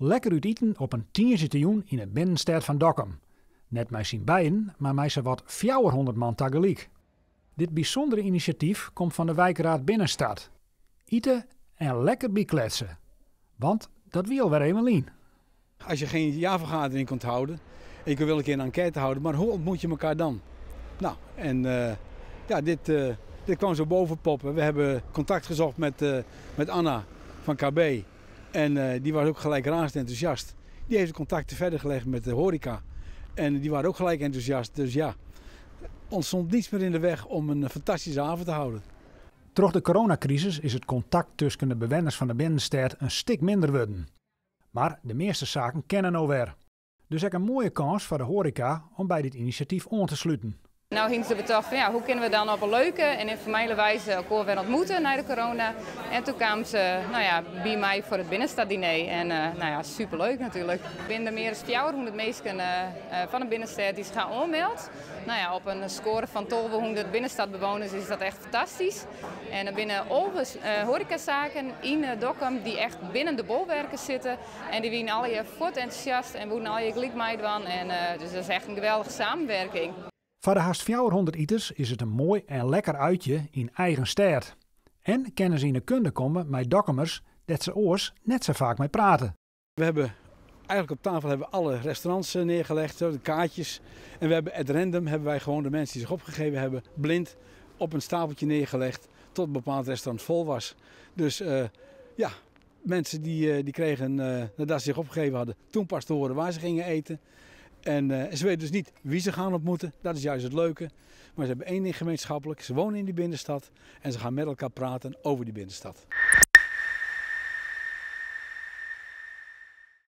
Lekker uit eten op een tienjittejoen in het binnenstad van Dokkum. Net met zijn bijen, maar met z'n wat 400 man tegelijk. Dit bijzondere initiatief komt van de wijkraad Binnenstad. Eten en lekker bijkletsen. Want dat wil weer eenmaal in. Als je geen jaarvergadering kunt houden, en je kunt wel een keer een enquête houden, maar hoe ontmoet je elkaar dan? Nou, en dit kwam zo boven poppen. We hebben contact gezocht met Anna van KB. En die was ook gelijk razend enthousiast. Die heeft de contacten verder gelegd met de horeca. En die waren ook gelijk enthousiast. Dus ja, ons stond niets meer in de weg om een fantastische avond te houden. Door de coronacrisis is het contact tussen de bewoners van de binnenstad een stuk minder worden. Maar de meeste zaken kennen nou weer. Dus ook een mooie kans voor de horeca om bij dit initiatief aan te sluiten. Nou ging ze betocht van hoe kunnen we dan op een leuke en informele wijze elkaar weer ontmoeten na de corona. En toen kwamen ze bij mij voor het binnenstaddiner. En superleuk natuurlijk. Binnen meer dan 400 mensen van de binnenstad die zich gaan aanmelden. Op een score van 1200 binnenstadbewoners is dat echt fantastisch. En er binnen alle horecazaken in Dokkum die echt binnen de bolwerken zitten. En die winnen al je voort enthousiast en woeden al je gelijk meedoen. En dus dat is echt een geweldige samenwerking. Voor de haast 400 iters is het een mooi en lekker uitje in eigen stad. En kennen ze in de kunde komen met Dokkumers dat ze oors net zo vaak mee praten. We hebben eigenlijk op tafel hebben we alle restaurants neergelegd, de kaartjes. En we hebben at random hebben wij gewoon de mensen die zich opgegeven hebben, blind op een stapeltje neergelegd tot een bepaald restaurant vol was. Dus mensen die kregen, nadat ze zich opgegeven hadden, toen pas te horen waar ze gingen eten. En ze weten dus niet wie ze gaan ontmoeten, dat is juist het leuke. Maar ze hebben één ding gemeenschappelijk, ze wonen in die binnenstad en ze gaan met elkaar praten over die binnenstad.